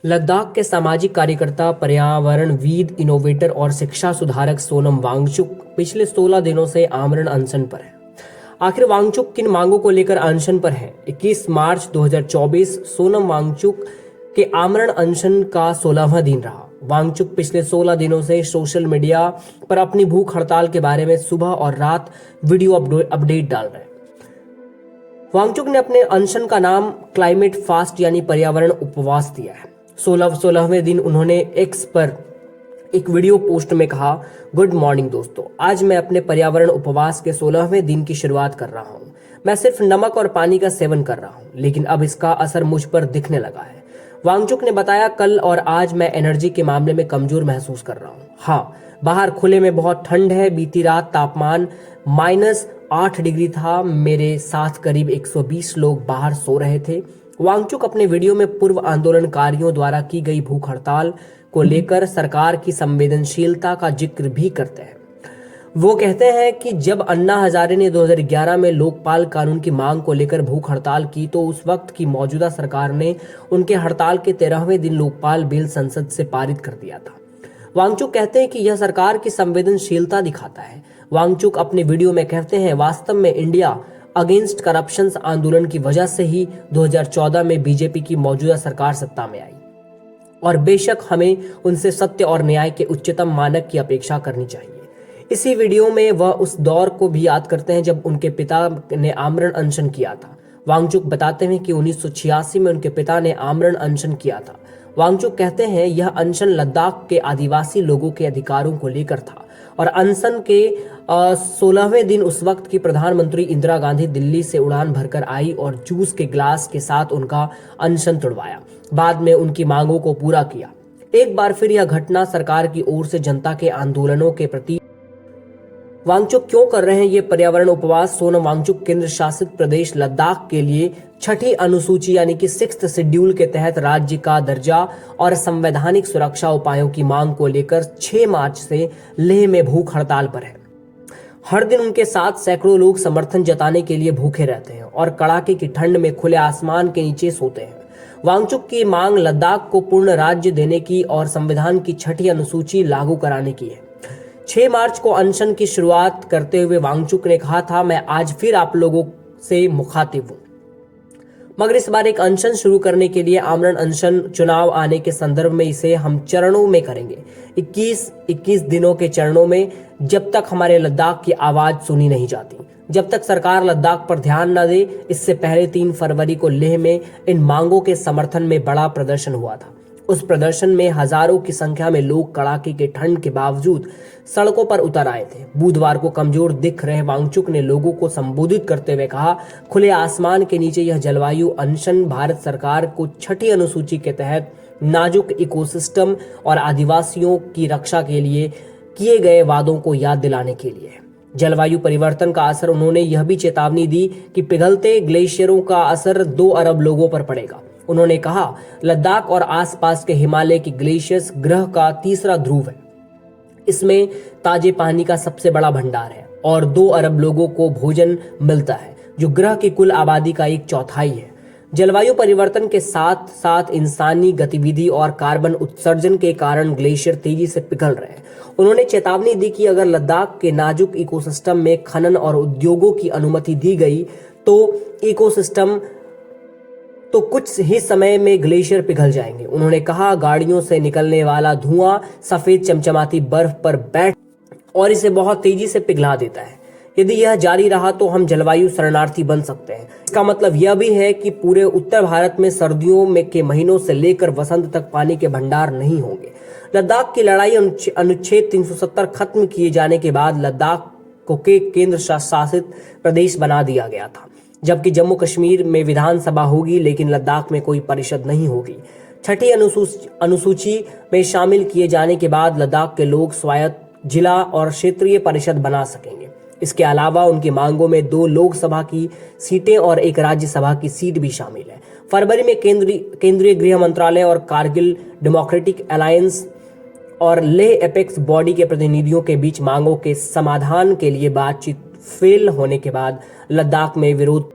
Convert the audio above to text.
लद्दाख के सामाजिक कार्यकर्ता, पर्यावरणविद, इनोवेटर और शिक्षा सुधारक सोनम वांगचुक पिछले 16 दिनों से आमरण अनशन पर है। आखिर वांगचुक किन मांगों को लेकर अनशन पर है? 21 मार्च 2024 सोनम वांगचुक के आमरण अनशन का 16वां दिन रहा। वांगचुक पिछले 16 दिनों से सोशल मीडिया पर अपनी भूख हड़ताल के बारे में सुबह और रात वीडियो अपडेट डाल रहे हैं। वांगचुक ने अपने अनशन का नाम क्लाइमेट फास्ट यानी पर्यावरण उपवास दिया है। 16वें दिन उन्होंने एक्स पर एक वीडियो पोस्ट में कहा, गुड मॉर्निंग दोस्तों, आज मैं अपने पर्यावरण उपवास के 16वें दिन की शुरुआत कर रहा हूँ। मैं सिर्फ नमक और पानी का सेवन कर रहा हूँ, लेकिन अब इसका असर मुझ पर दिखने लगा है। वांगचुक ने बताया, कल और आज मैं एनर्जी के मामले में कमजोर महसूस कर रहा हूँ। हाँ, बाहर खुले में बहुत ठंड है। बीती रात तापमान -8 डिग्री था। मेरे साथ करीब 120 लोग बाहर सो रहे थे। वांगचुक अपने वीडियो में पूर्व आंदोलनकारियों द्वारा की गई भूख हड़ताल को लेकर सरकार की संवेदनशीलता का जिक्र भी करते हैं। वो कहते हैं कि जब अन्ना हजारे ने 2011 में लोकपाल कानून की मांग को लेकर भूख हड़ताल की तो उस वक्त की मौजूदा सरकार ने उनके हड़ताल के 13वें दिन लोकपाल बिल संसद से पारित कर दिया था। वांगचुक कहते हैं कि यह सरकार की संवेदनशीलता दिखाता है। वांगचुक अपने वीडियो में कहते हैं, वास्तव में इंडिया अगेंस्ट करप्शन आंदोलन की वजह से ही 2014 में बीजेपी की मौजूदा सरकार सत्ता में आई, और बेशक हमें उनसे सत्य और न्याय के उच्चतम मानक की अपेक्षा करनी चाहिए। इसी वीडियो में वह उस दौर को भी याद करते हैं जब उनके पिता ने आमरण अनशन किया था। वांगचुक बताते हैं कि 1986 में उनके पिता ने आमरण अनशन किया था। वांगचुक कहते हैं, यह अनशन लद्दाख के आदिवासी लोगों के अधिकारों को लेकर था और अनशन के 16वें दिन उस वक्त की प्रधानमंत्री इंदिरा गांधी दिल्ली से उड़ान भरकर आई और जूस के ग्लास के साथ उनका अनशन तुड़वाया। बाद में उनकी मांगों को पूरा किया। एक बार फिर यह घटना सरकार की ओर से जनता के आंदोलनों के प्रति वांगचुक क्यों कर रहे हैं ये पर्यावरण उपवास? सोनम वांगचुक केंद्र शासित प्रदेश लद्दाख के लिए 6ठी अनुसूची यानी कि 6th शेड्यूल के तहत राज्य का दर्जा और संवैधानिक सुरक्षा उपायों की मांग को लेकर 6 मार्च से लेह में भूख हड़ताल पर है। हर दिन उनके साथ सैकड़ों लोग समर्थन जताने के लिए भूखे रहते हैं और कड़ाके की ठंड में खुले आसमान के नीचे सोते हैं। वांगचुक की मांग लद्दाख को पूर्ण राज्य देने की और संविधान की 6ठी अनुसूची लागू कराने की है। 6 मार्च को अनशन की शुरुआत करते हुए वांगचुक ने कहा था, मैं आज फिर आप लोगों से मुखातिब हूं, मगर इस बार एक अनशन शुरू करने के लिए आमरण अनशन चुनाव आने के संदर्भ में इसे हम चरणों में करेंगे। 21 दिनों के चरणों में, जब तक हमारे लद्दाख की आवाज सुनी नहीं जाती, जब तक सरकार लद्दाख पर ध्यान न दे। इससे पहले 3 फरवरी को लेह में इन मांगों के समर्थन में बड़ा प्रदर्शन हुआ था। उस प्रदर्शन में हजारों की संख्या में लोग कड़ाके के ठंड के बावजूद सड़कों पर उतर आए थे। बुधवार को कमजोर दिख रहे वांगचुक ने लोगों को संबोधित करते हुए कहा, खुले आसमान के नीचे यह जलवायु अनशन भारत सरकार को 6ठी अनुसूची के तहत नाजुक इकोसिस्टम और आदिवासियों की रक्षा के लिए किए गए वादों को याद दिलाने के लिए। जलवायु परिवर्तन का असर, उन्होंने यह भी चेतावनी दी कि पिघलते ग्लेशियरों का असर 2 अरब लोगों पर पड़ेगा। उन्होंने कहा, लद्दाख और आसपास के हिमालय की ग्लेशियर्स ग्रह का तीसरा ध्रुव है। इसमें ताजे पानी का सबसे बड़ा भंडार है और 2 अरब लोगों को भोजन मिलता है, जो ग्रह की कुल आबादी का 1/4 है। जलवायु परिवर्तन के साथ साथ इंसानी गतिविधि और कार्बन उत्सर्जन के कारण ग्लेशियर तेजी से पिघल रहे हैं। उन्होंने चेतावनी दी कि अगर लद्दाख के नाजुक इकोसिस्टम में खनन और उद्योगों की अनुमति दी गई तो कुछ ही समय में ग्लेशियर पिघल जाएंगे। उन्होंने कहा, गाड़ियों से निकलने वाला धुआं सफेद चमचमाती बर्फ पर बैठ और इसे बहुत तेजी से पिघला देता है। यदि यह जारी रहा तो हम जलवायु शरणार्थी बन सकते हैं। इसका मतलब यह भी है कि पूरे उत्तर भारत में सर्दियों में के महीनों से लेकर वसंत तक पानी के भंडार नहीं होंगे। लद्दाख की लड़ाई अनुच्छेद 370 खत्म किए जाने के बाद लद्दाख को केंद्र शासित प्रदेश बना दिया गया था, जबकि जम्मू कश्मीर में विधानसभा होगी लेकिन लद्दाख में कोई परिषद नहीं होगी। 6ठी अनुसूची में शामिल किए जाने के बाद लद्दाख के लोग स्वायत्त जिला और क्षेत्रीय परिषद बना सकेंगे। इसके अलावा उनकी मांगों में 2 लोकसभा की सीटें और 1 राज्यसभा की सीट भी शामिल है। फरवरी में केंद्रीय गृह मंत्रालय और कारगिल डेमोक्रेटिक अलायंस और लेह एपेक्स बॉडी के प्रतिनिधियों के बीच मांगों के समाधान के लिए बातचीत फेल होने के बाद लद्दाख में विरोध